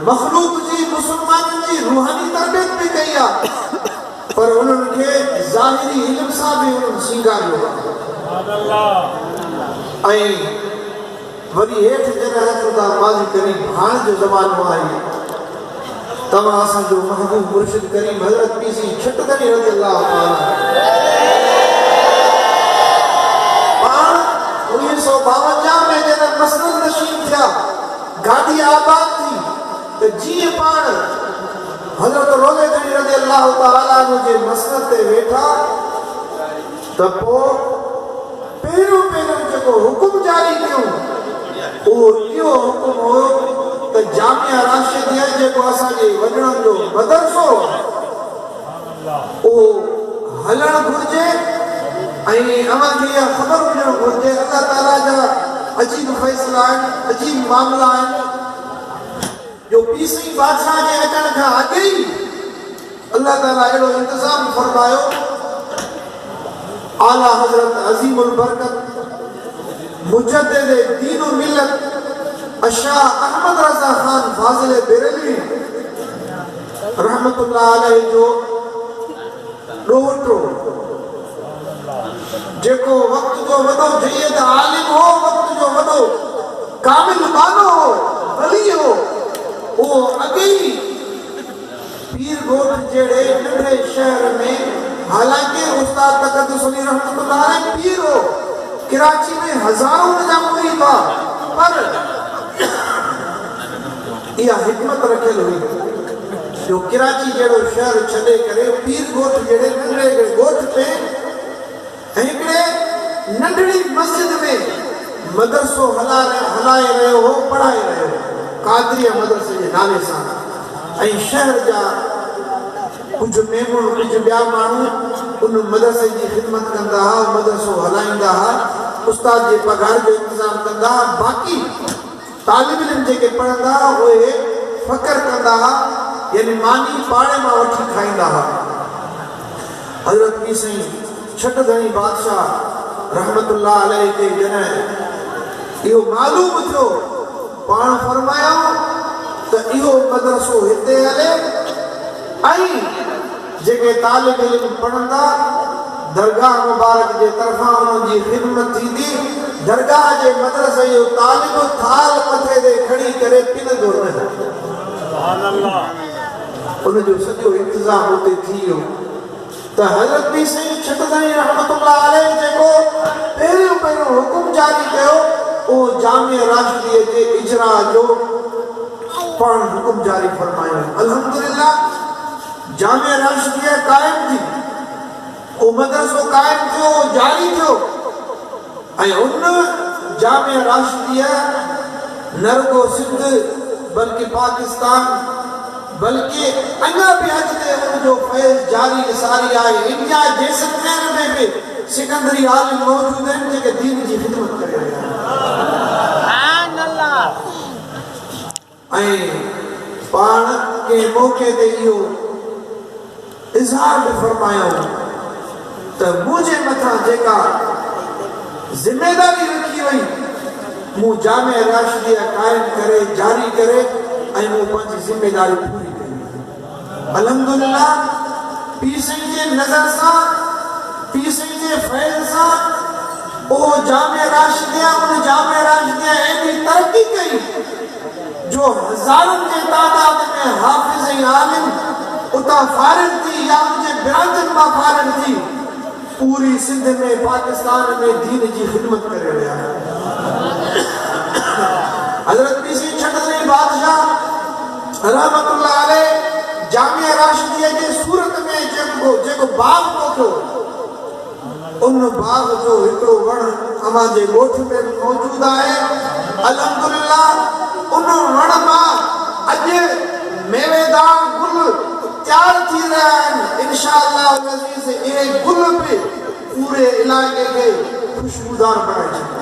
मखलूक जी मुसलमान जी रूहानी तरबियत भी कई आहे, पर उन्हनि खे ज़ाहिरी इल्म सां बि उन्हनि सींगारियो आहे। ऐं वरी हेठि जॾहिं अचूं था माली करीम हाण जो ज़मानो आहे, तव्हां असांजो महबूब मुर्शिद करीम हज़रत पीसी छटगनी रज़ी अल्लाह ताला पाण 1952 में जॾहिं मसनद नशीन थिया, गादी आबाद थी, त जीअं पाण हज़रत रोज़े गनी रज़ी अल्लाह ताला जे मसनद ते वेठा, त पोइ पहिरियों जेको हुकुम जारी कयो उहो इहो हुकुम हो त जामिया राशिदिया जेको असांजे वॾड़नि जो मदरसो उहो हलणु घुरिजे। ऐं अव्हांखे इहा ख़बर हुजणु घुरिजे अल्लाह ताला जा अजीब फ़ैसिला आहिनि, अजीब मामला आहिनि, जो पीसई बादशाह जे अचण खां अॻु ई अल्लाह ताला अहिड़ो इंतज़ाम फरमायो। आला हज़रत अज़ीमुल बरकत मुजद्दिद दीन व मिल्लत अशाह अहमद रज़ा खान फाज़िल बेरेलवी रहमतुल्लाह अलैहि जो ॾोहटो, जेको वक़्त जो वॾो जय्यद आलिम हो, वक़्त जो वॾो कामिल बानो हो, वली हो, उहो अॻे ई पीर ॻोठ जहिड़े नंढे शहर में, हालांकि उस्ताद तक़द्दुस अली रहमतुल्लाह अलैहि पीर हो, कराची में हज़ारों जा मुरीद हुआ, पर इहा हिकमत रखियल हुई जो कराची जहिड़ो शहर छॾे करे पीर ॻोठ जहिड़े नंढे ॻोठ में हिकिड़े नंढड़ी मस्जिद में मदरसो हलाए रहियो हो, पढ़ाए रहियो हो, कादरिया मदरसे जे नाले सां। ऐं शहर जा कुझु मेमून, कुझु ॿिया माण्हू उन मदरसे जी ख़िदमत कंदा हुआ, मदरसो हलाईंदा हुआ, उस्ताद जे पघार जो इंतज़ाम कंदा हुआ, बाक़ी तालिब इल्म जेके पढ़ंदा हुआ उहे फ़ख्र कंदा हुआ, यानी मानी पाड़े मां वठी खाईंदा हुआ। हज़रत पीसई छटगनी बादशाह रहमतुल्लाह अलैहि खे जॾहिं इहो मालूम थियो, पाण फरमायो त इहो मदरसो हिते हले ऐं जेके तालिब इल्म पढ़ंदा दरगाह मुबारक जे तरफ़ां उन्हनि जी ख़िदमत थींदी, दरगाह जे मदरसे जो तालिब थाल मथे ते खणी करे पिनंदो न, उनजो सॼो इंतज़ाम उते थी वियो। त हज़रत पीसई छटगनी रहमतुल्लाह अलैहि जेको पहिरियों हुकुम जारी कयो, उहो जामिया राशिदिया जे इजरा जो पाण हुकुम जारी फरमायो। अल्हम्दुलिल्लाह जामिया राशिदिया क़ाइम थी, वो मदरसो क़ाइम थियो, जारी थियो, ऐं उन जामिया राशिदिया न रुगो सिंध बल्कि पाकिस्तान बल्कि अञा बि अॻिते उनजो फैज़ जारी सारी आहे। इंडिया जैसलमेर में बि सिकंदरी आलिम मौजूद आहिनि जेके दीन जी ख़िदमत करे रहिया आहिनि। ऐं पाण के मौक़े ते इहो इज़हार बि फरमायो त मुंहिंजे मथां जेका ज़िम्मेदारी रखी वई, मूं जामिया राशिदिया क़ाइम करे जारी करे ऐं मूं पंहिंजी ज़िम्मेदारी पूरी कई। अल्हम्दुलिल्लाह पीसई जे नज़र सां, पीसई जे फैज़ सां उहो जामिया राशिदिया एॾी तरक़्क़ी कई जो हज़ारनि जे तादाद में हाफ़िज़ ऐं आलिम उतां फारिग थी या उनजे बिरादरनि मां फारिग थी पूरी सिंध में, पाकिस्तान में दीन जी ख़िदमत करे रहिया आहिनि। हज़रत पीसी छटगनी बादशाह रहमतुल्लाह अलैहि जामिया राशिदिया जे सूरत में जेको बाग पोखियो, उन बाग जो हिकिड़ो वण अव्हां जे ॻोठ में मौजूद आहे। अल्हम्दुलिल्लाह उन वण मां अॼु मेवेदार गुल तैयार थी रहिया आहिनि। इंशाअल्लाह अज़ीज़ इहे गुल बि पूरे इलाइक़े खे खुशबूदार बणाए छॾींदा।